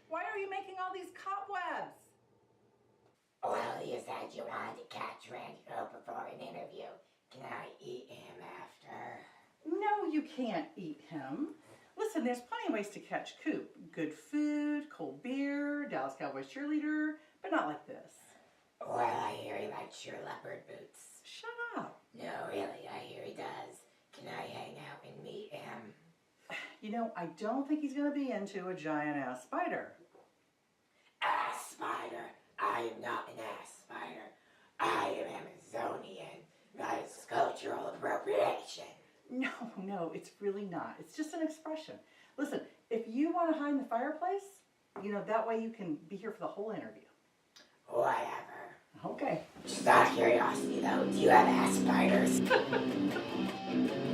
Why are you making all these cobwebs? Well, you said you wanted to catch Randy Cooper for an interview. Can I eat him after? No, you can't eat him. Listen, there's plenty of ways to catch Coop. Good food, cold beer, Dallas Cowboys cheerleader, but not like this. Well, I hear he likes your leopard boots. Shut up. No, really, I hear he does. Can I hang out and meet him? You know, I don't think he's going to be into a giant-ass spider. Ass spider? I am not an ass spider. I am Amazonian. That is cultural appropriation. No, it's really not. It's just an expression. Listen, if you want to hide in the fireplace, you know, that way you can be here for the whole interview. Whatever. Okay. Just out of curiosity, though, do you have ass spiders?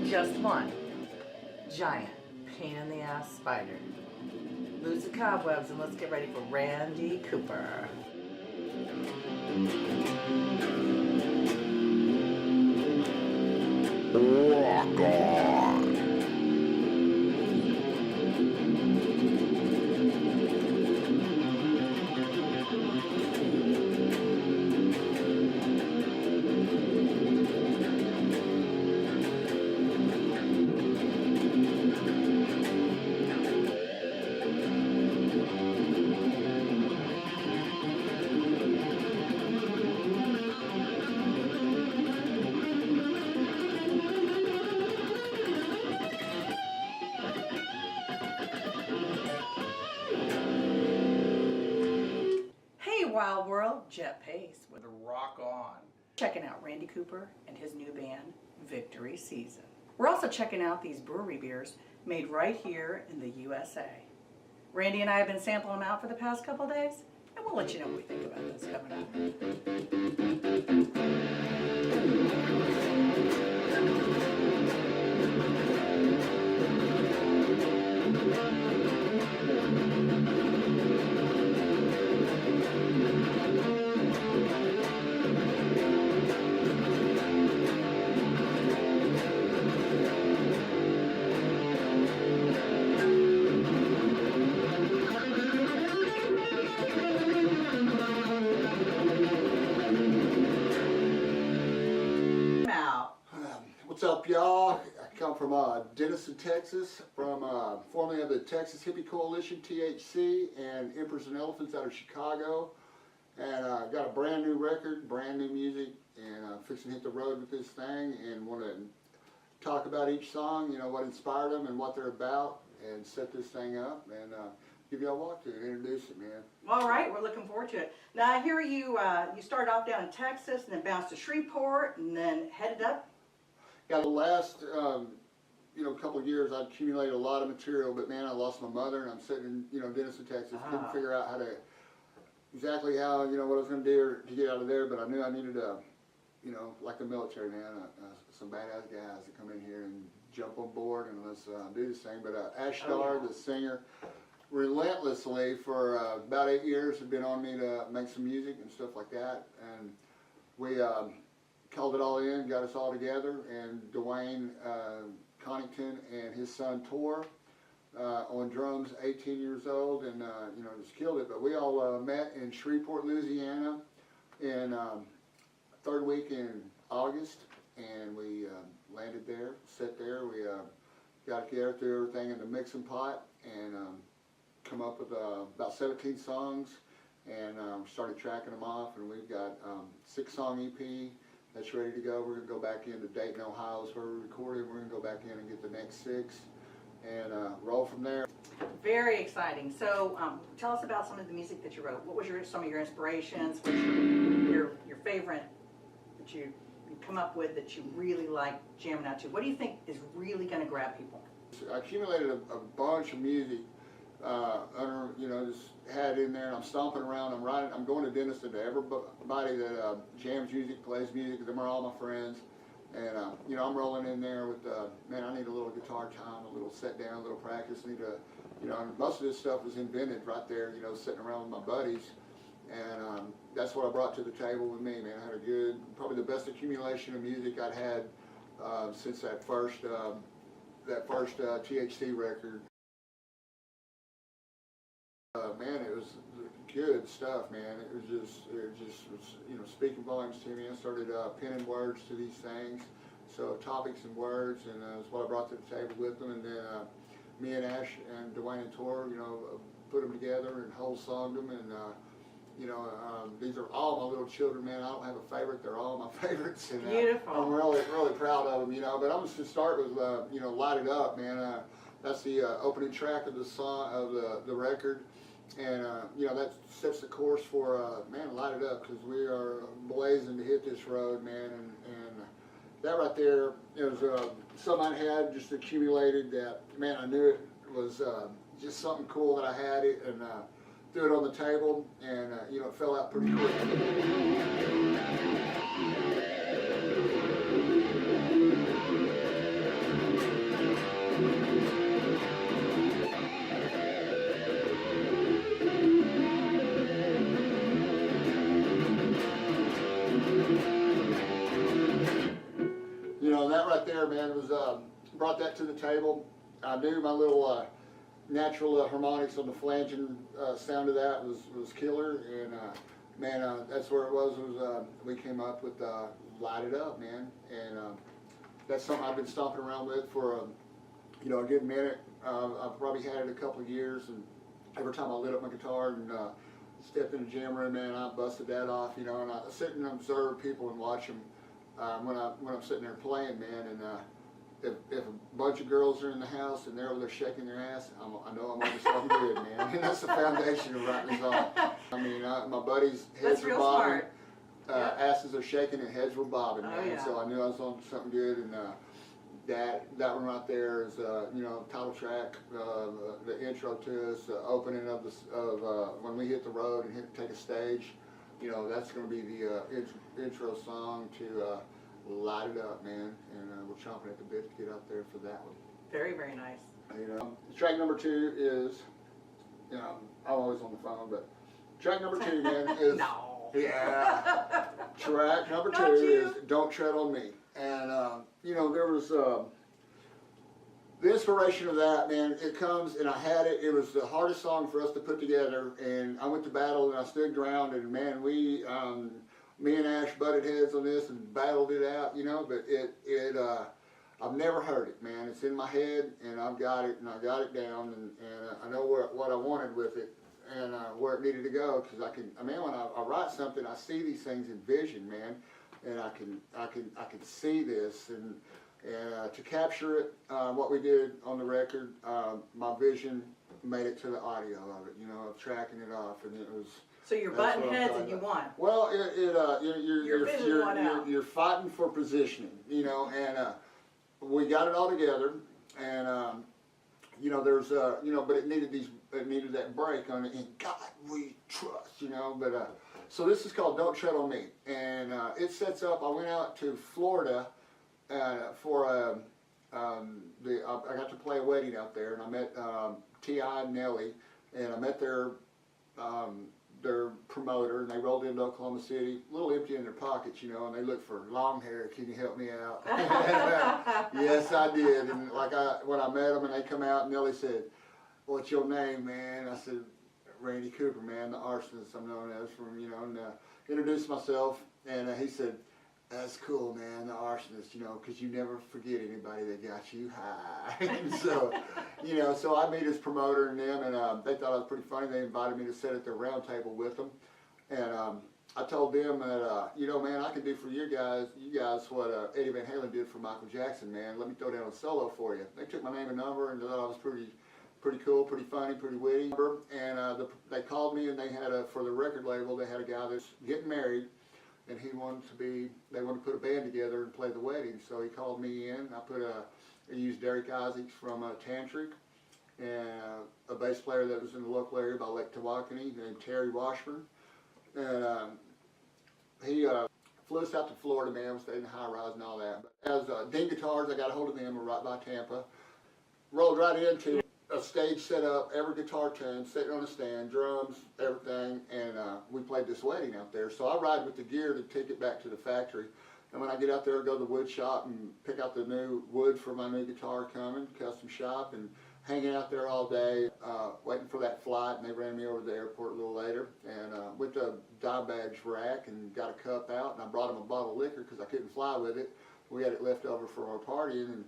Just one. Giant, pain-in-the-ass spider. Lose the cobwebs and let's get ready for Randy Cooper. Rock on! Wild World, Jet Pace with Rock On. checking out Randy Cooper and his new band, Victory Season. We're also checking out these brewery beers made right here in the USA. Randy and I have been sampling them out for the past couple days, and we'll let you know what we think about this coming up. What's up, y'all? I come from Denison, Texas, from formerly of the Texas Hippie Coalition, THC, and Emperors and Elephants out of Chicago. And got a brand new record, brand new music, and fixing to hit the road with this thing, and want to talk about each song, you know, what inspired them and what they're about, and set this thing up, and give y'all a walk to it, introduce it, man. All right, we're looking forward to it. Now, I hear you started off down in Texas and then bounced to Shreveport and then headed up. Yeah, the last couple of years I accumulated a lot of material, but man, I lost my mother, and I'm sitting in, Denison, Texas. Couldn't figure out exactly how, what I was going to do to get out of there, but I knew I needed like the military, man, some badass guys that come in here and jump on board and let's do this thing. But Ashtar, the singer, relentlessly for about 8 years had been on me to make some music and stuff like that, and we called it all in, got us all together, and Dwayne Connington and his son Tor on drums, 18 years old, and just killed it. But we all met in Shreveport, Louisiana, in third week in August, and we landed there, sat there. We got together, threw everything in the mixing pot, and come up with about 17 songs, and started tracking them off. And we've got 6-song EP that's ready to go. We're going to go back into Dayton, Ohio is where we recorded. We're going to go back in and get the next 6 and roll from there. Very exciting. So tell us about some of the music that you wrote. What was some of your inspirations? What's your favorite that you come up with that you really like jamming out to? What do you think is really going to grab people? I accumulated a bunch of music just had in there, and I'm stomping around. I'm going to Denison to everybody that jams music, plays music. Them are all my friends, and I'm rolling in there with man, I need a little guitar time, a little set down, a little practice. I need to, and most of this stuff was invented right there, sitting around with my buddies, and that's what I brought to the table with me, man. I had probably the best accumulation of music I'd had since that first THC record. Man, it was good stuff, man. It just was, you know, speaking volumes to me. I started penning words to these things, so topics and words, and that's what I brought to the table with them. And then me and Ash and Dwayne and Tor, you know, put them together and whole songed them. And you know, these are all my little children, man. I don't have a favorite; they're all my favorites. And Beautiful. I'm really proud of them, you know. But I'm just gonna start with, you know, "Light It Up," man. That's the opening track of the song of the record. And, you know, that sets the course for, man, light it up, because we are blazing to hit this road, man. And that right there is something I had just accumulated that, man, I knew it was just something cool that I had it, and threw it on the table, and, you know, it fell out pretty quick. You know, that right there, man, was brought that to the table. I knew my little natural harmonics on the flanging sound of that was killer, and man, that's where it was. We came up with "Light It Up," man, and that's something I've been stomping around with for you know, a good minute. I've probably had it a couple of years, and every time I lit up my guitar and stepped in the jam room, man, I busted that off, you know. And I sit and observe people and watch them. When I'm sitting there playing, man, and if a bunch of girls are in the house and they're over there shaking their ass, I know I'm onto something good, man. And that's the foundation of writing a song. I mean, my buddies' heads were bobbing, asses are shaking, and heads were bobbing, man. Yeah. So I knew I was on something good, and that one right there is, you know, title track, the intro to us, the opening of when we hit the road and take a stage. You know, that's going to be the intro song to "Light It Up," man, and we're chomping at the bit to get out there for that one. Very, very nice. You know, track number 2 is, you know, I'm always on the phone, but track number 2, man, is No. yeah. Track number 2 is "Don't Tread on Me," and you know, there was the inspiration of that, man. It comes, and I had it. It was the hardest song for us to put together, and I went to battle, and I stood ground, and man, me and Ash butted heads on this and battled it out, you know. But I've never heard it, man. It's in my head, and I've got it, and I got it down, and I know what I wanted with it, and where it needed to go. Because man, when I write something, I see these things in vision, man, and I can see this, and to capture it, what we did on the record, my vision made it to the audio of it, you know, of tracking it off, and it was. So you're butting heads and you won. Well, you're fighting for positioning, you know, and we got it all together, and you know, there's you know, but it needed that break on it. In God we trust, you know. But so this is called "Don't Tread on Me," and it sets up. I went out to Florida. For I got to play a wedding out there, and I met T.I. and Nelly, and I met their promoter, and they rolled into Oklahoma City, a little empty in their pockets, you know, and they looked for long hair. Can you help me out? Yes, I did. And when I met them, and they come out, and Nelly said, "What's your name, man?" I said, "Randy Cooper, man, the Arsonist, I'm known as," from, you know, and introduced myself, and he said, "That's cool, man, the Arsonist, you know, because you never forget anybody that got you high." And so, you know, so I met his promoter and them, and they thought I was pretty funny. They invited me to sit at their round table with them, and I told them that, you know, man, I can do for you guys what Eddie Van Halen did for Michael Jackson, man. Let me throw down a solo for you. They took my name and number, and thought I was pretty cool, pretty funny, pretty witty. And they called me, and they had for the record label, they had a guy that's getting married, and they wanted to put a band together and play the wedding. So he called me in. I used Derek Isaacs from Tantric, and a bass player that was in the local area by Lake Tawakoni named Terry Washburn. And he flew us out to Florida, man. We stayed in the high rise and all that. But as Dean Guitars, I got a hold of them. We're right by Tampa. Rolled right into a stage set up, every guitar tune, sitting on a stand, drums, everything, and we played this wedding out there. So I ride with the gear to take it back to the factory. And when I get out there, I go to the wood shop and pick out the new wood for my new guitar coming, custom shop, and hanging out there all day, waiting for that flight, and they ran me over to the airport a little later, and went to Dimebag's rack and got a cup out, and I brought him a bottle of liquor because I couldn't fly with it. We had it left over from our partying, and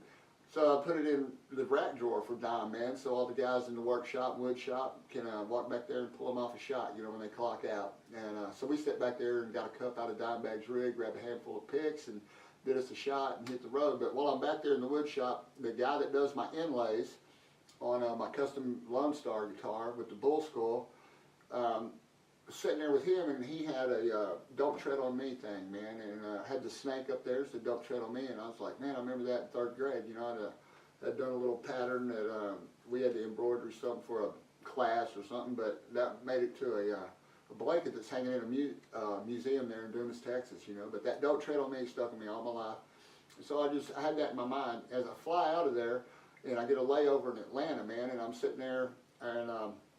so I put it in the rack drawer for Dime, man, so all the guys in the workshop, wood shop, can walk back there and pull them off a shot, you know, when they clock out. And so we sat back there and got a cup out of Dimebag's rig, grabbed a handful of picks, and did us a shot and hit the road. But while I'm back there in the wood shop, the guy that does my inlays on my custom Lone Star guitar with the bull skull, sitting there with him, and he had a "Don't Tread on Me" thing, man, and had the snake up there, said "Don't tread on me," and I was like, man, I remember that in 3rd grade. You know, I'd done a little pattern that we had to embroider something for a class or something, but that made it to a blanket that's hanging in a museum there in Dumas, Texas. You know, but that "Don't Tread on Me" stuck with me all my life. So I had that in my mind as I fly out of there, and I get a layover in Atlanta, man, and I'm sitting there and.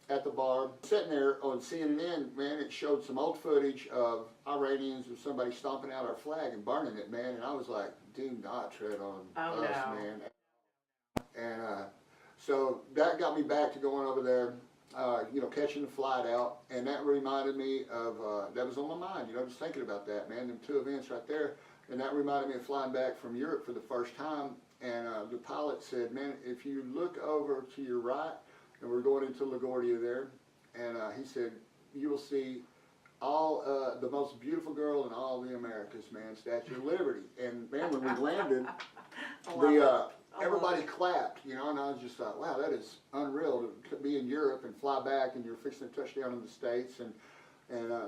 At the bar, sitting there on CNN, man, it showed some old footage of Iranians or somebody stomping out our flag and burning it, man, and I was like, do not tread on us, man. And so that got me back to going over there, you know, catching the flight out, and that reminded me of, that was on my mind, you know, just thinking about that, man, them 2 events right there, and that reminded me of flying back from Europe for the first time, and the pilot said, man, if you look over to your right, and we're going into LaGuardia there, and he said, you will see all the most beautiful girl in all the Americas, man, Statue of Liberty. And man, when we landed, everybody clapped, you know, and I was just like, wow, that is unreal to be in Europe and fly back, and you're fixing to touch down in the States, and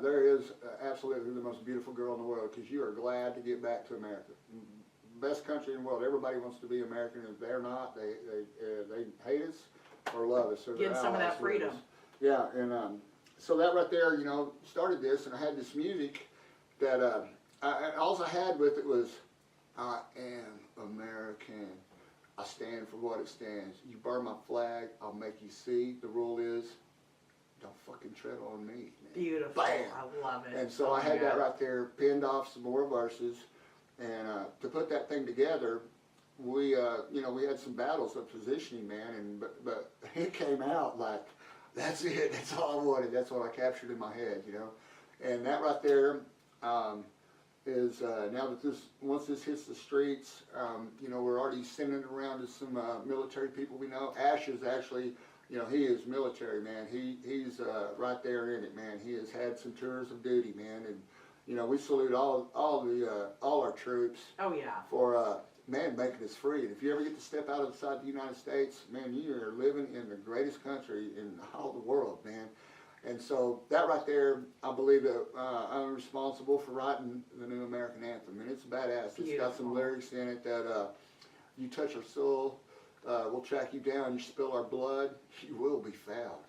there is absolutely the most beautiful girl in the world, because you are glad to get back to America. Best country in the world. Everybody wants to be American, and if they're not, they hate us or love us. Or Getting some of that freedom. Yeah, and so that right there, you know, started this, and I had this music that all I had with it was, I am American. I stand for what it stands. You burn my flag, I'll make you see. The rule is, don't fucking tread on me, man. Beautiful. Bam. I love it. And so I had that right there, pinned off some more verses, and to put that thing together, we, you know, we had some battles of positioning, man, and but it came out like, that's it, that's all I wanted, that's what I captured in my head, you know, and that right there is, now that once this hits the streets, you know, we're already sending it around to some military people we know. Ash is actually, you know, he is military, man, he's right there in it, man. He has had some tours of duty, man, and, you know, we salute all our troops. Oh, yeah. For, man, making us free. And if you ever get to step out outside the United States, man, you are living in the greatest country in all the world, man. And so that right there, I believe that I'm responsible for writing the new American anthem. And it's badass. Beautiful. It's got some lyrics in it that you touch our soul, we'll track you down, you spill our blood, you will be found.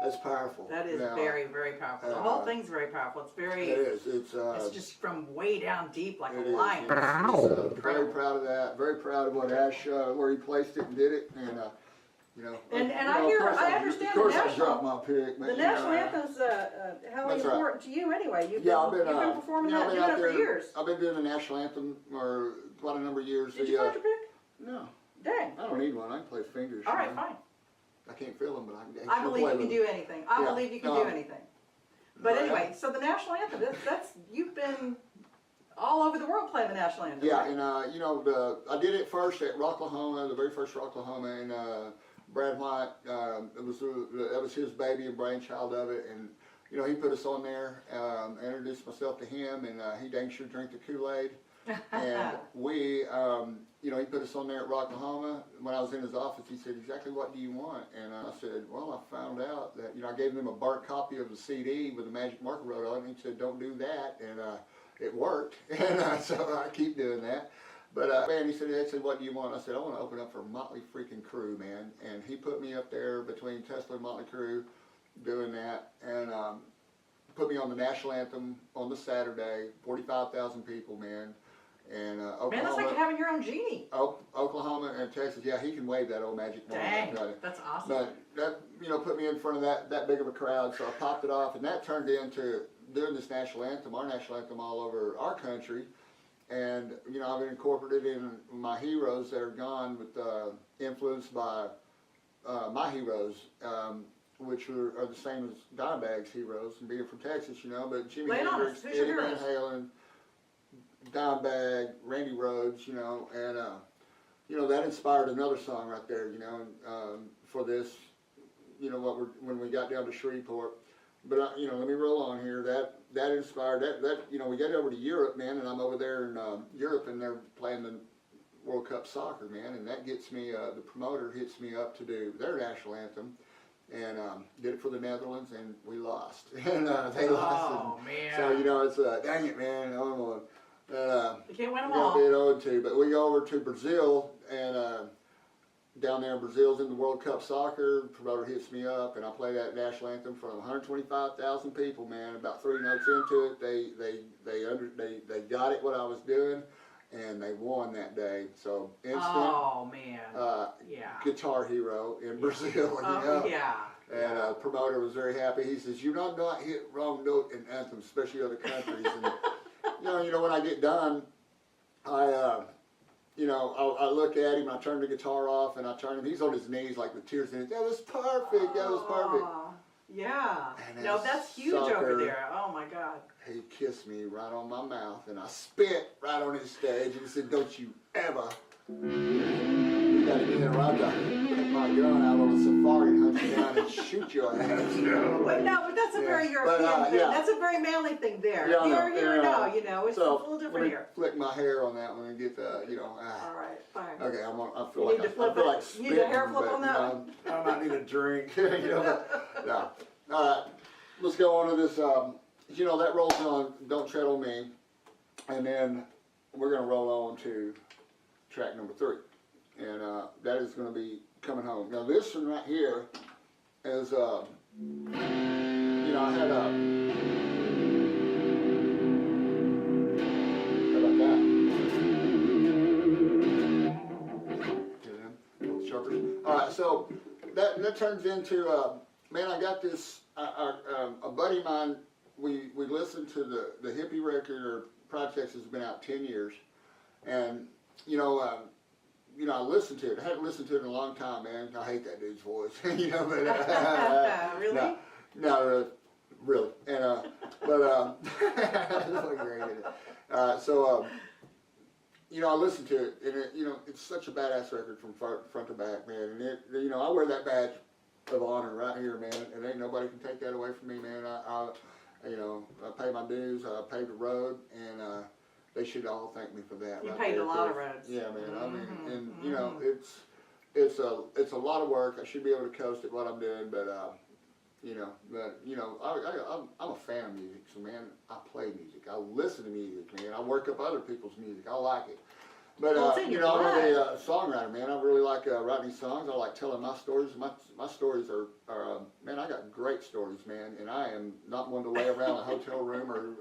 That's powerful. That is very, very powerful. The whole thing's very powerful. It's very. It is. It's just from way down deep, like a is. lion. Very proud of that. Very proud of what Ash, where he placed it and did it, and you know. And you I know, hear, of course I understand Of course, the I national. dropped my pick. The national anthem's hella That's right. important to you anyway. You've Yeah, been performing that, doing it for years. I've been doing the national anthem for quite a number of years. Did you find your pick? No, Dang. I don't need one. I can play fingers. All right, you know. fine. I can't feel them, but I can. I believe you can do anything. I Yeah. believe you can do anything. But anyway, so the national anthem, that's you've been all over the world playing the national anthem. Yeah, right? and you know, I did it first at Rocklahoma, the very first Rocklahoma, and Brad White, that was his baby and brainchild of it, and you know, he put us on there. I introduced myself to him, and he dang sure drank the Kool-Aid. And we, you know, he put us on there at Rocklahoma. When I was in his office, he said, exactly what do you want? And I said, well, I found out that, you know, I gave him a burnt copy of the CD with a magic marker wrote on it, and he said, don't do that, and it worked, and so I keep doing that. But, man, he said, what do you want? I said, I want to open up for Motley freaking Crue, man, and he put me up there between Tesla and Motley Crue doing that, and put me on the national anthem on the Saturday, 45,000 people, man. And Oklahoma, Man, that's like having your own genie. Oklahoma and Texas, yeah, he can wave that old magic wand. Dang, that's awesome. But that, you know, put me in front of that big of a crowd, so I popped it off, and that turned into doing this national anthem, our national anthem all over our country. And, you know, I've incorporated in my heroes that are gone with influenced by my heroes, which are the same as Dimebag's heroes, and being from Texas, you know. But Jimi Lay it on Hendrix, us. Who's your Eddie Van heroes? Halen, Dimebag, Randy Rhoads, you know, and you know, that inspired another song right there, you know, for this, you know, when we got down to Shreveport. But you know, let me roll on here. That inspired that. You know, we got over to Europe, man, and I'm over there in Europe, and they're playing the World Cup soccer, man, and that gets me. The promoter hits me up to do their national anthem, and did it for the Netherlands, and we lost, and they lost. Oh, man. So you know, it's dang it, man. You can't win them we got all. beat 0-2, but we go over to Brazil, and down there in Brazil's in the World Cup soccer. Promoter hits me up, and I play that national anthem for 125,000 people. Man, about 3 notes into it, they got it what I was doing, and they won that day. So instant. Oh man. Yeah. Guitar hero in Brazil. You Oh know? yeah. And promoter was very happy. He says, "You not hit wrong note in anthems, especially other countries." And you know, when I get done, I look at him, I turn the guitar off, and I turn him. He's on his knees, like with tears in his. That was perfect. That was perfect. Yeah. And No, that's huge over there. Oh my God. He kissed me right on my mouth, and I spit right on his stage, and he said, "Don't you ever. You gotta get in or I'll take my gun out on a safari and hunt you down and shoot your ass." But no, but that's a very European thing. yeah. That's a very manly thing there. Yeah, Here, no, you know, it's so a little let different me here. flick my hair on that one and get the, you know. All right, fine. Okay, I feel You like need to flip I feel it. like You need a hair spitting, flip but, on that you know, I might need a drink. You know, but, no. All right, let's go on to this. You know, that rolls on "Don't Tread on Me," and then we're gonna roll on to track number 3, and that is gonna be "Coming Home." Now this one right here is, you know, I had a. How about that? Sharpers. All right, so that turns into man. I got this. A buddy of mine. We listened to the Hippie record, or Projects has been out 10 years, and you know, I listened to it. I hadn't listened to it in a long time, man. I hate that dude's voice, you know. But Really? no, really. And but so you know, I listened to it, and you know, it's such a badass record from front to back, man. And you know, I wear that badge of honor right here, man, and ain't nobody can take that away from me, man. You know, I pay my dues, I paved the road, and they should all thank me for that. You right paved there, a lot of roads. Yeah, man. I mean, and you know, it's a lot of work. I should be able to coast at what I'm doing, but you know, I'm a fan of music, so man, I play music, I listen to music, man. I work up other people's music. I like it. But Well, it's in you your know, I'm blood. a songwriter, man. I really like writing songs. I like telling my stories. My stories are man, I got great stories, man. And I am not one to lay around a hotel room or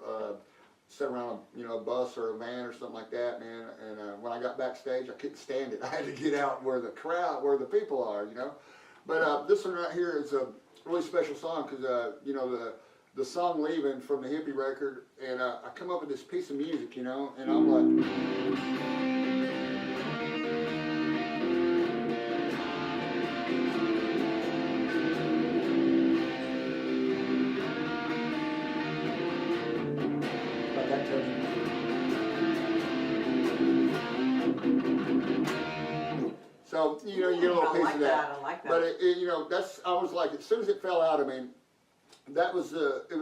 sit around a bus or a van or something like that, man. And when I got backstage, I couldn't stand it. I had to get out where the people are, you know. But this one right here is a really special song because you know, the song "Leaving" from the Hippie record, and I come up with this piece of music, you know, and I'm like. So, you know, you get a little piece of that. I like that. But, you know, I was like, as soon as it fell out of me, it was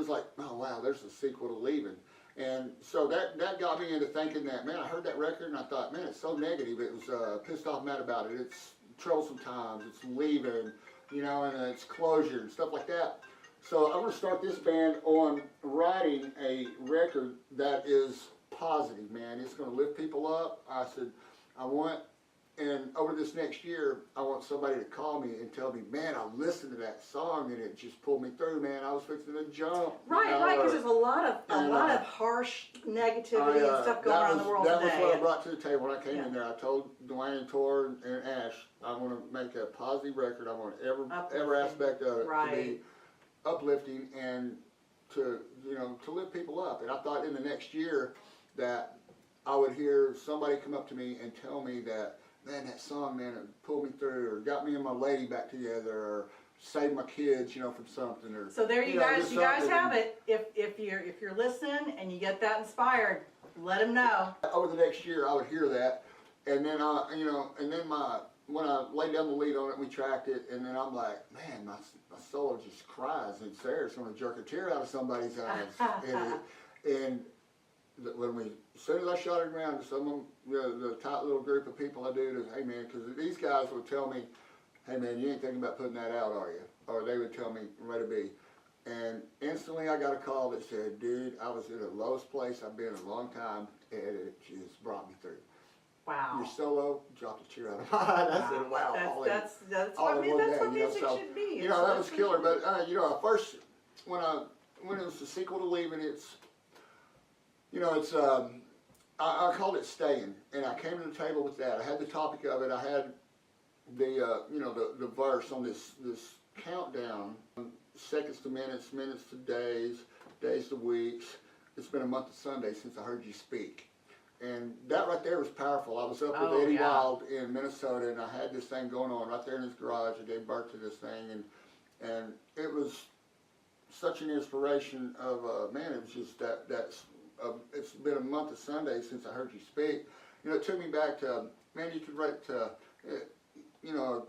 like, oh, wow, there's a sequel to Leaving. And so that got me into thinking that, man, I heard that record and I thought, man, it's so negative. It was pissed off, mad about it. It's troublesome times, it's leaving, you know, and it's closure and stuff like that. So I'm going to start this band on writing a record that is positive, man. It's going to lift people up. I said, and over this next year, I want somebody to call me and tell me, man, I listened to that song and it just pulled me through, man. I was fixing to jump. Right, right, because there's a lot of harsh negativity and stuff going on in the world today. That was what I brought to the table when I came in there. I told Dwayne and Tor and Ash, I want to make a positive record. I want every aspect of it to be uplifting and to lift people up. And I thought in the next year that I would hear somebody come up to me and tell me that, man, that song, man, it pulled me through, or got me and my lady back together, or saved my kids, you know, from something, or So there you know, guys, just you guys something. have it. If you're listening and you get that inspired, let them know. Over the next year, I would hear that, and then you know, and then when I laid down the lead on it, we tracked it, and then I'm like, man, my soul just cries, and it's there. It's going to jerk a tear out of somebody's eyes. and as soon as I shot it around to some of the tight little group of people I do, hey man, because these guys would tell me, hey man, you ain't thinking about putting that out, are you? Or they would tell me, let it be. And instantly I got a call that said, dude, I was in the lowest place I've been in a long time, and it just brought me through. Wow. Your solo dropped a tear out of my eye. I said, wow. That's all what in one day, music so, should be. You know, that was killer. But you know, first when it was the sequel to Leaving, it's, you know, it's I called it Staying, and I came to the table with that. I had the topic of it. I had the you know, the verse on this countdown, seconds to minutes, minutes to days, days to weeks. It's been a month of Sunday since I heard you speak. And that right there was powerful. I was up with Eddie Wild in Minnesota, and I had this thing going on right there in his garage. I gave birth to this thing, and it was such an inspiration of, man, it was just it's been a month of Sunday since I heard you speak. You know, it took me back to, man, you could write, you know,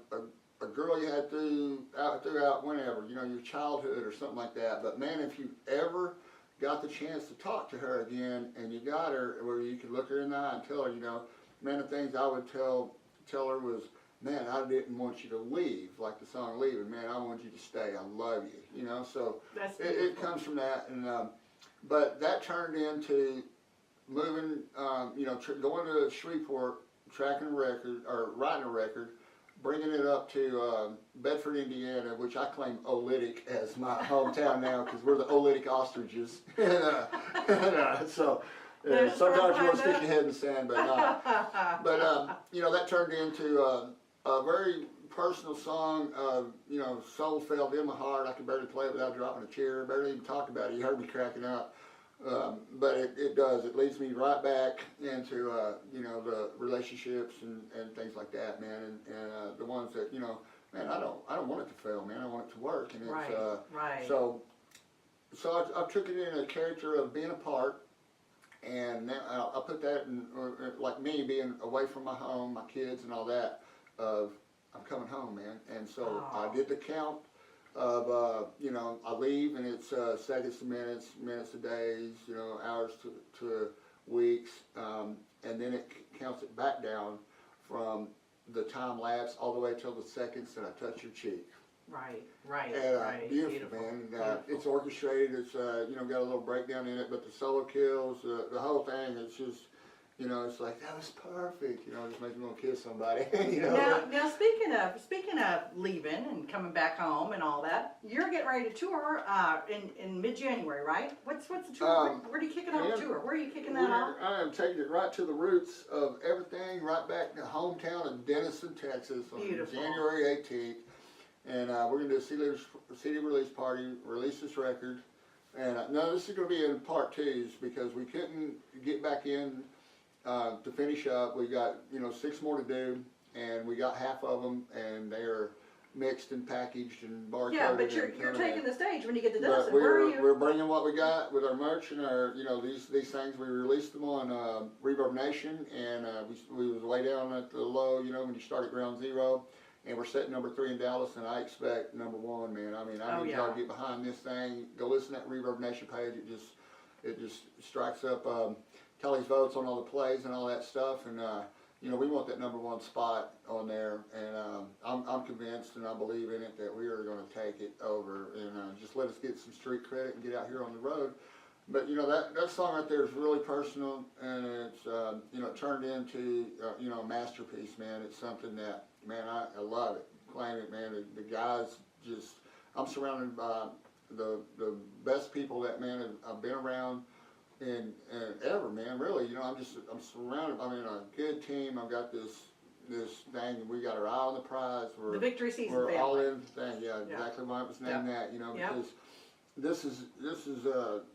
a girl you had throughout whenever, you know, your childhood or something like that. But man, if you ever got the chance to talk to her again, and you got her where you could look her in the eye and tell her, you know, man, the things I would tell her was, man, I didn't want you to leave, like the song Leaving, man, I want you to stay, I love you, you know, so it comes from that, and but that turned into moving, you know, going to Shreveport, tracking a record, or writing a record, bringing it up to Bedford, Indiana, which I claim Olytic as my hometown now, because we're the Olytic ostriches. So sometimes you want to stick your head in the sand, but not. But you know, that turned into a very personal song. You know, soul felt in my heart. I could barely play it without dropping a tear. Barely even talk about it. You heard me cracking up. But it does. It leads me right back into, you know, the relationships and things like that, man. And the ones that, you know, man, I don't want it to fail, man. I want it to work. And it's, right. So I took it in a character of being apart, and now I put that in, like me being away from my home, my kids and all that, of I'm coming home, man. And so I did the count of, you know, I leave and it's seconds to minutes, minutes to days, you know, hours to weeks, and then it counts it back down from the time lapse all the way till the seconds that I touch your cheek. Right, And, right. beautiful, man. It's orchestrated. It's you know, got a little breakdown in it, but the solo kills, the whole thing. It's just, you know, it's like that was perfect. You know, it just makes me want to kiss somebody. You know. Now speaking of leaving and coming back home and all that, you're getting ready to tour in mid-January, right? What's the tour? Where are you kicking off the tour? Where are you kicking that off? I am taking it right to the roots of everything, right back to hometown of Denison, Texas, on January 18th. And we're going to do a CD release party, release this record. And no, this is going to be in part twos because we couldn't get back in to finish up. We got, you know, 6 more to do, and we got half of them, and they're mixed and packaged and barcoded. Yeah, but you're taking the stage when you get to Denison. But where are you? We're bringing what we got with our merch and our, you know, these things. We released them on Reverb Nation, and we was way down at the low, you know, when you start at ground zero. And we're setting number 3 in Dallas, and I expect number 1, man. I mean, I need y'all to get behind this thing. Go listen to that Reverb Nation page. It just strikes up Kelly's votes on all the plays and all that stuff. And you know, we want that number 1 spot on there. And I'm convinced, and I believe in it, that we are going to take it over. And just let us get some street credit and get out here on the road. But you know, that song right there is really personal, and it's you know, it turned into you know, a masterpiece, man. It's something that, man, I love it. Claim it, man. The guys just, I'm surrounded by the best people that, man, I've been around in ever, man. Really, you know, I'm surrounded. I mean, a good team. I've got this thing, and we got our eye on the prize. The victory season. We're family. all in the thing. Yeah, exactly why it was named that. You know, because this is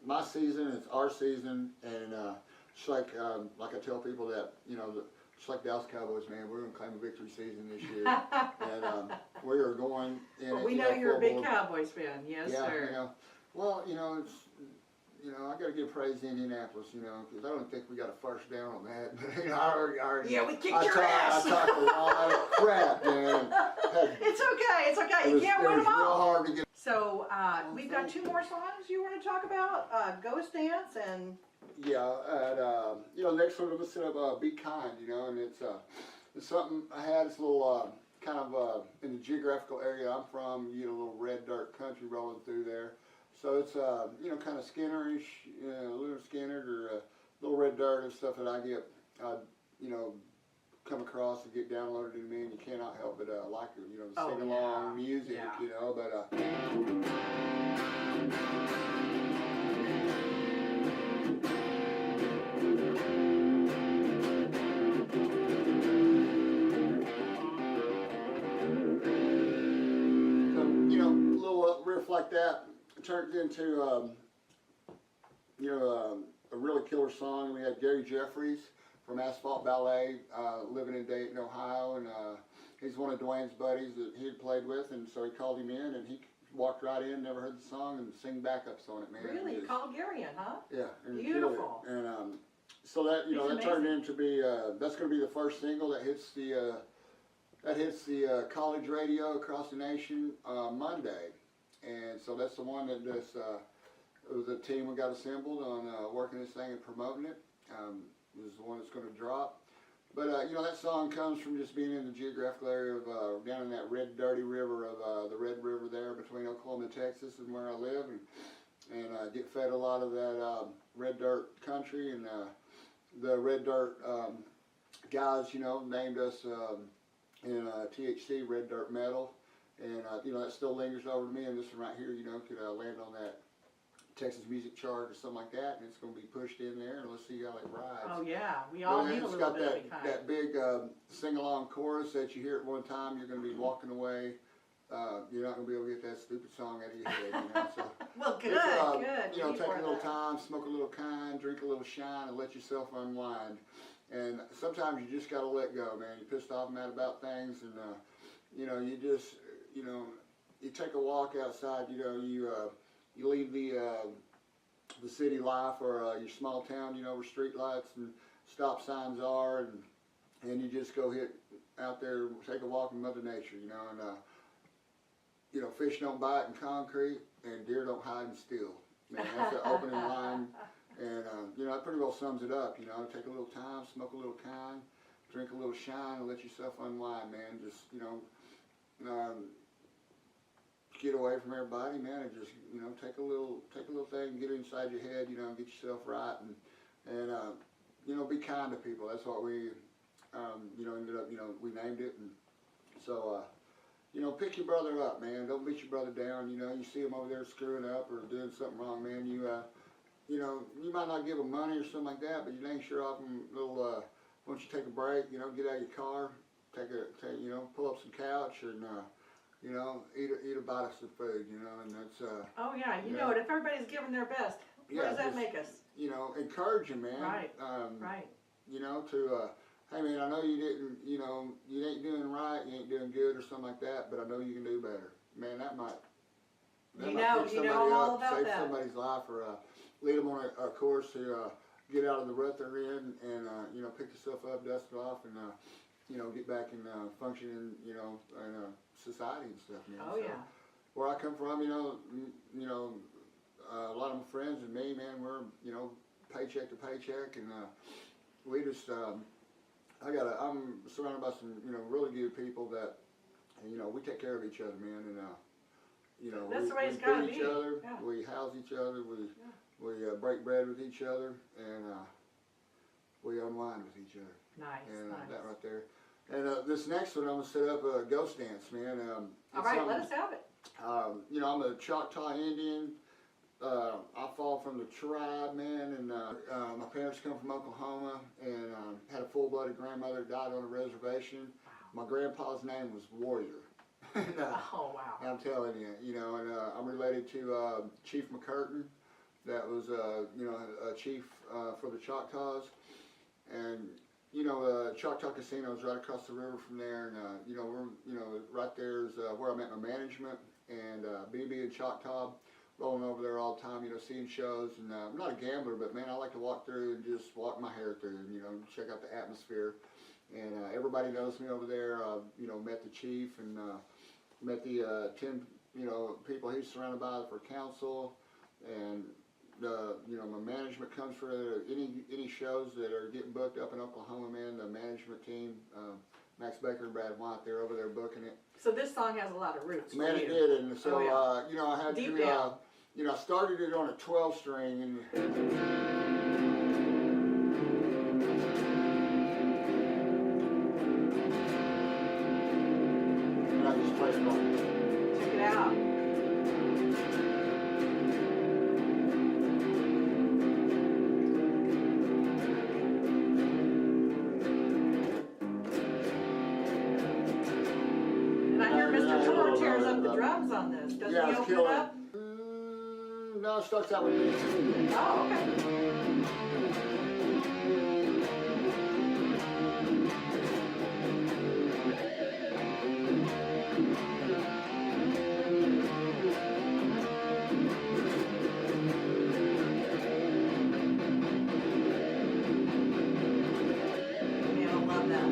my season. It's our season, and just like I tell people that, you know, just like Dallas Cowboys, man, we're going to claim a victory season this year. And we are going in. Well, we know you're a big Cowboys fan, yes, yeah, sir. You know, well, you know, it's, you know, I got to give praise to Indianapolis, you know, because I don't think we got a first down on that. But, you know, I already yeah, we kicked your ass. I talked a lot of crap, man. It's okay, it's okay. You can't win them It was real all. hard to get. So we've got 2 more songs you want to talk about, Ghost Dance and... Yeah, and you know, next one I'm gonna set up "Be Kind," you know, and it's something I had. It's a little kind of in the geographical area I'm from. You get a little red dirt country rolling through there, so it's you know, kind of Skinnerish, you know, a little Skinnered or little red dirt and stuff that I get, you know, come across and get downloaded to me, and you cannot help but like it, you know, the sing along music, you know, but. Riff like that turned into you know, a really killer song. We had Gary Jeffries from Asphalt Ballet living in Dayton, Ohio, and he's one of Dwayne's buddies that he had played with, and so he called him in, and he walked right in, never heard the song, and sang backups on it, man. Really? You called Gary in, huh? Yeah. And beautiful. And so that, you know, that turned into be that's going to be the first single that hits the college radio across the nation Monday. And so that's the one that just, it was a team we got assembled on working this thing and promoting it. It was the one that's going to drop. But, you know, that song comes from just being in the geographical area of down in that red, dirty river of the Red River there between Oklahoma and Texas and where I live. And get fed a lot of that red dirt country. And the red dirt guys, you know, named us in THC, Red Dirt Metal. And, you know, that still lingers over to me, and this one right here, you know, could land on that Texas music chart or something like that, and it's going to be pushed in there, and let's see how it rides. Oh, yeah. We all need a little bit of Be Kind. That big sing-along chorus that you hear at one time, you're going to be walking away. You're not going to be able to get that stupid song out of your head, you know. So well, good, good. You know, take a little time, smoke a little kind, drink a little shine, and let yourself unwind. And sometimes you just got to let go, man. You're pissed off and mad about things, and, you know, you just... You know, you take a walk outside. You know, you leave the city life or your small town. You know, where street lights and stop signs are, and you just go hit out there, take a walk in Mother Nature. You know, and you know, fish don't bite in concrete, and deer don't hide and steal. Man, that's the opening line, and you know, that pretty well sums it up. You know, take a little time, smoke a little kind, drink a little shine, and let yourself unwind, man. Just, you know. Get away from everybody, man, and just, you know, take a little thing, get inside your head, you know, and get yourself right, and you know, be kind to people. That's what we, you know, ended up, you know, we named it, and so, you know, pick your brother up, man. Don't beat your brother down. You know, you see him over there screwing up or doing something wrong, man. You know, you might not give him money or something like that, but you ain't sure off him little. Why don't you take a break? You know, get out of your car, you know, pull up some couch and. You know, eat a bite of some food, you know, and that's... oh, yeah, you know it. If everybody's giving their best, what does that make us? You know, encourage them, man. Right, right. You know, to, hey, man, I know you didn't, you know, you ain't doing right, you ain't doing good or something like that, but I know you can do better. Man, that might pick somebody up, save somebody's life, or lead them on a course to get out of the rut they're in and, you know, pick yourself up, dust it off, and, you know, get back and function in, you know, in society and stuff, man. Oh, so, yeah. Where I come from, you know, a lot of my friends and me, man, we're, you know, paycheck to paycheck, and we just, I'm surrounded by some, you know, really good people that, you know, we take care of each other, man, and, you know, that's the way it's we feed each other, we house each other, we break bread with each other, and we unwind with each other. Nice, and nice. That right there. And this next one, I'm gonna set up a Ghost Dance, man. All right, let us have it. You know, I'm a Choctaw Indian. I fall from the tribe, man, and my parents come from Oklahoma, and had a full-blooded grandmother that died on a reservation. Wow. My grandpa's name was Warrior. And, oh, wow. I'm telling you, you know, and I'm related to Chief McCurtain, that was, you know, a chief for the Choctaws, and Choctaw Casino is right across the river from there, and right there is where I met my management, and BB and Choctaw, rolling over there all the time, seeing shows, and I'm not a gambler, but man, I like to walk through and just walk my hair through, and check out the atmosphere, and everybody knows me over there. Met the chief and met the 10, people he's surrounded by for council, and my management comes for any shows that are getting booked up in Oklahoma, man. The management team, Max Baker and Brad White, they're over there booking it. So this song has a lot of roots. Man, for you. it did, and so I had Deep to, down. I started it on a 12 string, and I just played it on. Check it out. And I hear Mr. Tor tears up the drums on this. Doesn't Yeah, he it's open it killer. up? No, it starts out with me. Oh, okay. Man, I love that.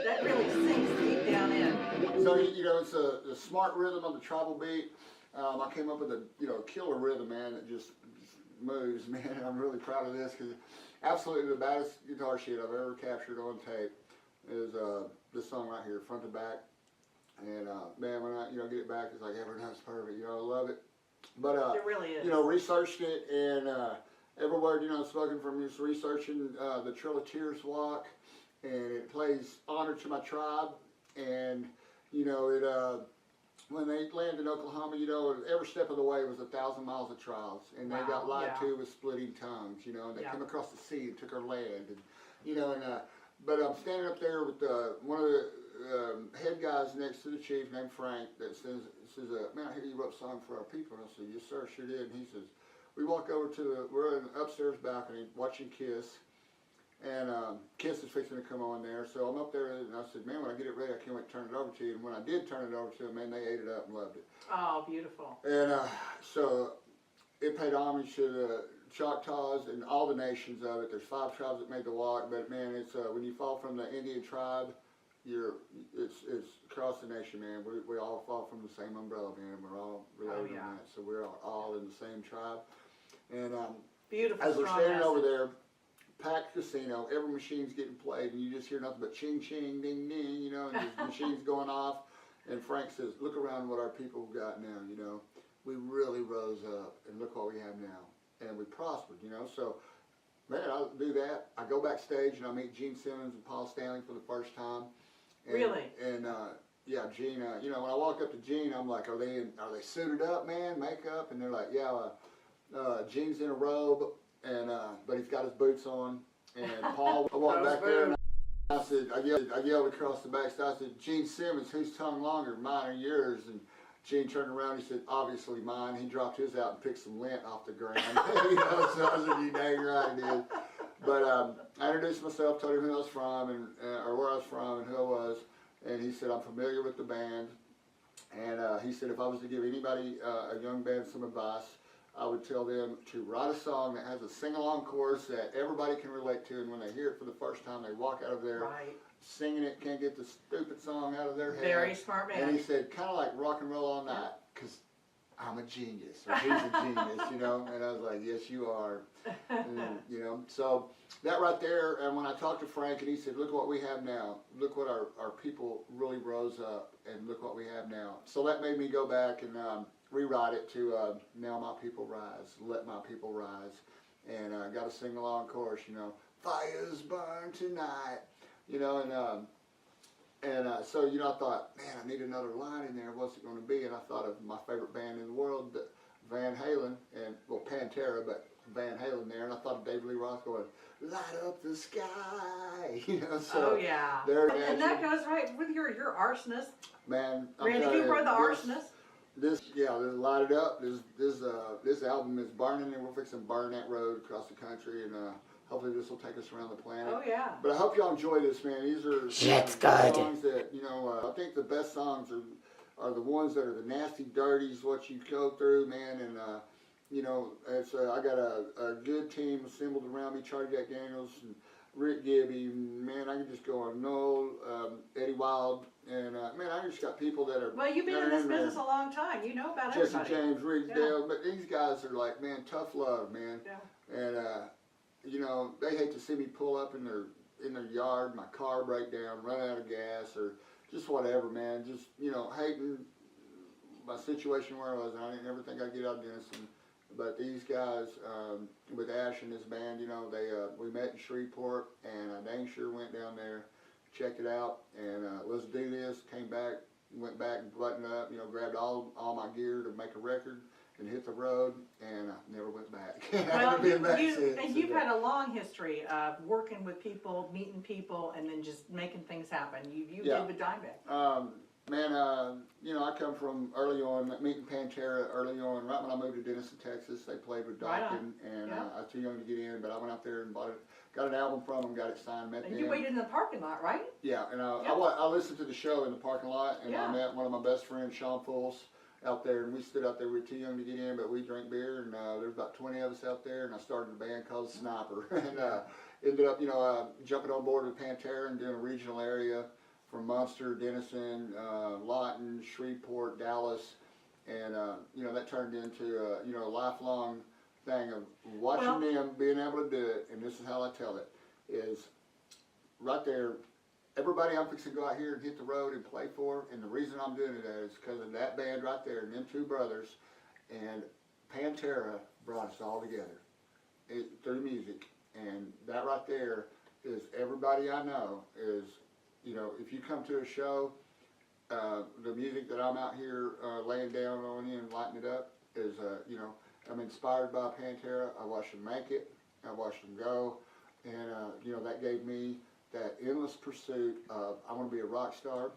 That really sinks deep down in. So, it's a smart rhythm on the tribal beat. I came up with a, killer rhythm, man, that just moves, man. I'm really proud of this because absolutely the baddest guitar sheet I've ever captured on tape is this song right here, front to back. And man, when I, get it back, it's like every note's perfect. I love it. But It really is. researched it, and every word, spoken from just researching the Trail of Tears walk, and it plays honor to my tribe, and when they landed in Oklahoma, every step of the way was 1,000 miles of trials, and they got lied to with splitting tongues, and they came across the sea and took our land, and but I'm standing up there with one of the head guys next to the chief named Frank that says, man, I hear you wrote a song for our people. And I said, yes sir, sure did. And he says, we walk over to we're in the upstairs balcony watching Kiss, and Kiss is fixing to come on there. So I'm up there, and I said, man, when I get it ready, I can't wait to turn it over to you. And when I did turn it over to them, man, they ate it up and loved it. Oh, beautiful. And so it paid homage to the Choctaws and all the nations of it. There's 5 tribes that made the walk, but man, it's when you fall from the Indian tribe, it's across the nation, man. We all fall from the same umbrella, man. We're all related on that, so we're all in the same tribe. And Beautiful. as we're strong standing message. over there, packed casino, every machine's getting played, and you just hear nothing but ching ching, ding ding, and the machine's going off. And Frank says, "Look around what our people got now. We really rose up, and look what we have now, and we prospered. So." Man, I do that. I go backstage and I meet Gene Simmons and Paul Stanley for the first time. And, Really? And yeah, Gene. When I walk up to Gene, I'm like, "Are they suited up, man? Makeup?" And they're like, "Yeah." Gene's in a robe, and but he's got his boots on. And Paul, I walked back there, and I said, I yelled across the backstage. I said, "Gene Simmons, whose tongue longer, mine or yours?" And Gene turned around, he said, "Obviously mine." He dropped his out and picked some lint off the ground. So I said, "You dang right it is." But I introduced myself, told him who I was from, and or where I was from and who I was. And he said, "I'm familiar with the band." And he said, if I was to give anybody, a young band, some advice, I would tell them to write a song that has a sing-along chorus that everybody can relate to. And when they hear it for the first time, they walk out of there Right. singing it, can't get the stupid song out of their head. Very smart man. And he said, kind of like rock and roll all night, because I'm a genius, or he's a genius, And I was like, yes, you are. And, so that right there, and when I talked to Frank, and he said, look what we have now. Look what our people really rose up, and look what we have now. So that made me go back and rewrite it to Now My People Rise, Let My People Rise. And I got a sing-along chorus, fires burn tonight. So, I thought, man, I need another line in there. What's it going to be? And I thought of my favorite band in the world, Van Halen, and, well, Pantera, but Van Halen there. And I thought of David Lee Roth going, light up the sky, So Oh, yeah. there, And that goes right with your Arsonist. Man, Randy Cooper, the Arsonist. This light it up. This album is burning, and we're fixing to burn that road across the country, and hopefully this will take us around the planet. Oh yeah. But I hope y'all enjoy this, man. These are Shit's good. songs that, I think the best songs are the ones that are the nasty dirties, what you go through, man. And, it's I got a good team assembled around me, Charlie Jack Daniels and Rick Gibby. Man, I can just go on Noel, Eddie Wild, and, man, I just got people that are... Well, you've been in this business a long time. You know about Jesse everybody. James, Rick Dale, but these guys are like, man, tough love, man. Yeah. And, they hate to see me pull up in their yard, my car break down, run out of gas, or just whatever, man. Just, hating my situation where I was. I didn't ever think I'd get out of Denison. But these guys, with Ash and his band, we met in Shreveport, and I dang sure went down there, checked it out, and let's do this. Came back, went back and buttoned up, grabbed all my gear to make a record, and hit the road, and I never went back. I Well, haven't been back since. and you've had a long history of working with people, meeting people, and then just making things happen. You did with Dimebag. Man, I come from early on, meeting Pantera early on, right when I moved to Denison, Texas. They played with Right Dokken, and I was too young to get in, but I went out there and got an album from them, got it signed, met And them. you waited in the parking lot, right? Yeah, and Yep. I listened to the show in the parking lot, and Yeah. I met one of my best friends, Sean Fulls, out there, and we stood out there. We were too young to get in, but we drank beer, and there was about 20 of us out there, and I started a band called Sniper, and ended up, jumping on board with Pantera and doing a regional area from Munster, Denison, Lawton, Shreveport, Dallas, and that turned into a lifelong thing of watching them being able to do it. And this is how I tell it: is right there. Everybody I'm fixing to go out here and hit the road and play for, and the reason I'm doing it is because of that band right there, and them two brothers, and Pantera brought us all together through music, and that right there is everybody I know is, if you come to a show, the music that I'm out here laying down on you and lighting it up is, I'm inspired by Pantera. I watched them make it, I watched them go, and that gave me that endless pursuit of I want to be a rock star,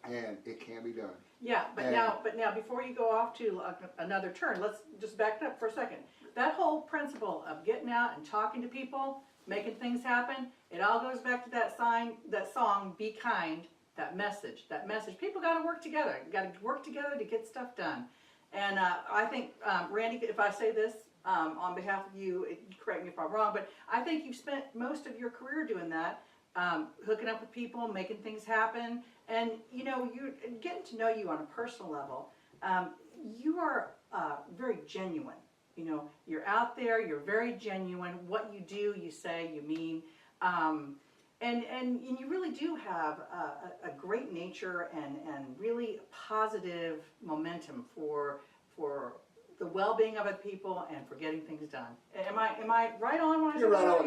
and it can be done. Yeah, but now before you go off to another turn, let's just back it up for a second. That whole principle of getting out and talking to people, making things happen, it all goes back to that song, Be Kind, that message. People got to work together. Got to work together to get stuff done. And I think, Randy, if I say this on behalf of you, correct me if I'm wrong, but I think you've spent most of your career doing that, hooking up with people, making things happen, and you getting to know you on a personal level. You are very genuine. You're out there. You're very genuine. What you do, you say, you mean, and you really do have a great nature and really positive momentum for the well-being of other people and for getting things done. Am I right on when I say You're right that?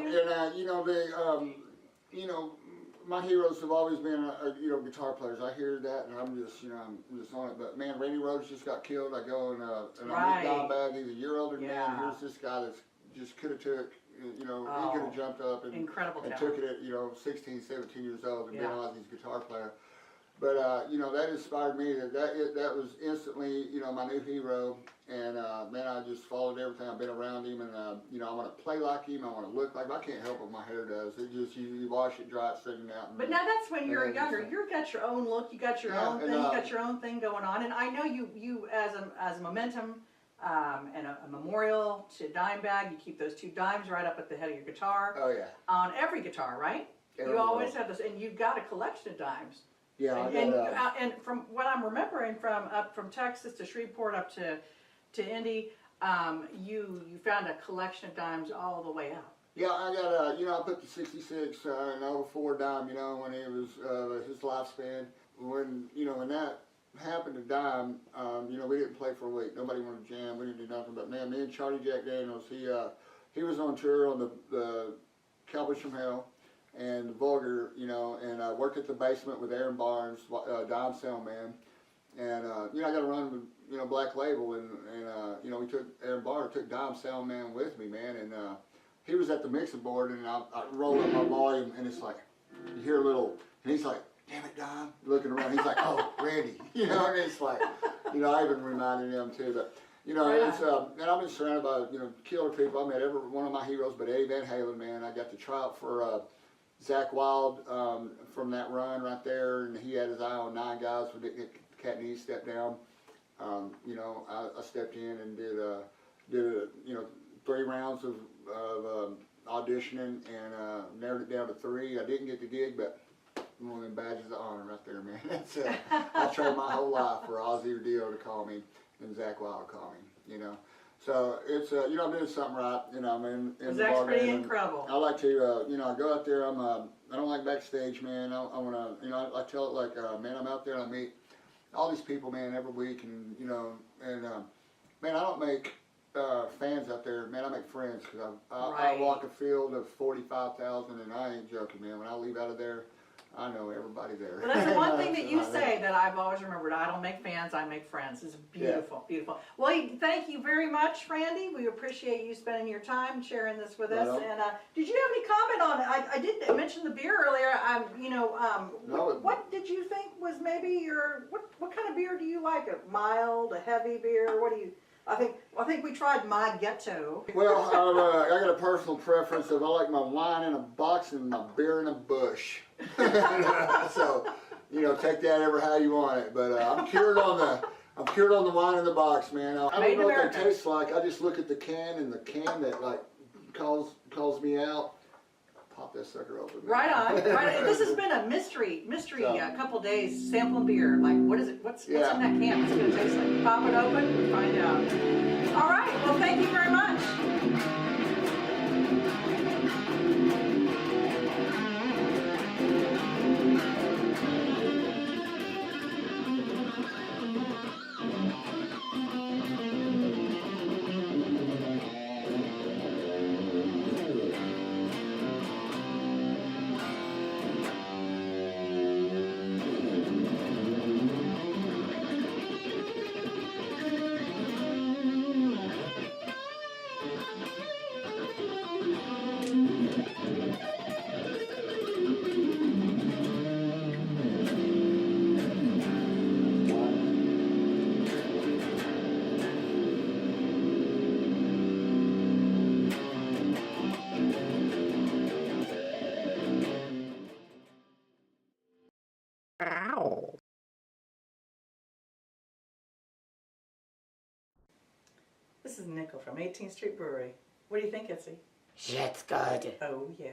on, and my heroes have always been guitar players. I hear that, and I'm just on it. But man, Randy Rhoads just got killed. I go and I meet Dimebag. He's a year older than me. And here's this guy that's just could have took. He could have jumped up and took it at 16, 17 years old and been Ozzy's guitar player. But that inspired me. That was instantly my new hero. And man, I just followed everything. I've been around him, and I want to play like him. I want to look like him. I can't help what my hair does. It just you wash it, dry it, straighten it out. But now that's when you're younger. You've got your own look. You got your own thing. You got your own thing going on. And I know you as a momentum. And a memorial to Dimebag. You keep those two dimes right up at the head of your guitar. Oh yeah. On every guitar, right? You always have this, and you've got a collection of dimes. Yeah. And from what I'm remembering, from Texas to Shreveport up to Indy, you found a collection of dimes all the way out. Yeah, I got I put the '66 an 04 dime. When it was his lifespan. When that happened to Dime, we didn't play for a week. Nobody wanted to jam. We didn't do nothing. But man, me and Charlie Jack Daniels, he was on tour on the Cowboys from Hell and the Vulgar, and I worked at the basement with Aaron Barnes, Dime Sound Man, and I got to run with Black Label, and we took Aaron Barnes, took Dime Sound Man with me, man, and he was at the mixing board, and I roll up my volume, and it's like you hear a little, and he's like, damn it, Dom, looking around. He's like, oh, Randy, and it's like, I even reminded him too. But You know, Right it's and I've been surrounded by killer people. I met every one of my heroes, but Eddie Van Halen, man. I got to try out for Zach Wild from that run right there, and he had his eye on 9 guys who didn't get the cat knee step down. You know, I stepped in and did 3 rounds of auditioning and narrowed it down to 3. I didn't get the gig, but one of them badges of honor right there, man. That's, I trained my whole life for Ozzy or Dio to call me, and Zach Wild to call me, you know. So it's, I'm doing something right, you know, I'm in the Zach's ball pretty game. incredible. I like to, I go out there, I don't like backstage, man. I want to, I tell it like, man, I'm out there and I meet all these people, man, every week, and, man, I don't make fans out there, man, I make friends, because I walk a field of 45,000, and I ain't joking, man. When I leave out of there, I know everybody there. Well, that's the one thing that you say that I've always remembered. I don't make fans, I make friends. It's beautiful, beautiful. Well, thank you very much, Randy. We appreciate you spending your time sharing this with us. And did you have any comment on it? I did mention the beer earlier. What did you think was maybe your, what kind of beer do you like? A mild, a heavy beer? What do you... I think we tried My Ghetto. Well, I got a personal preference of I like my wine in a box and my beer in a bush. So, take that ever how you want it. But I'm cured on the wine in the box, man. I don't know what they taste like. I just look at the can, and the can that like calls me out. Pop that sucker open. Man. Right on. This has been a mystery couple days sampling beer. Like, what is it? What's in that can? What's it going to taste like? Pop it open and find out. All right. Well, thank you very much. This is Nickel from 18th Street Brewery. What do you think, Itsy? Shit's good. Oh, yeah.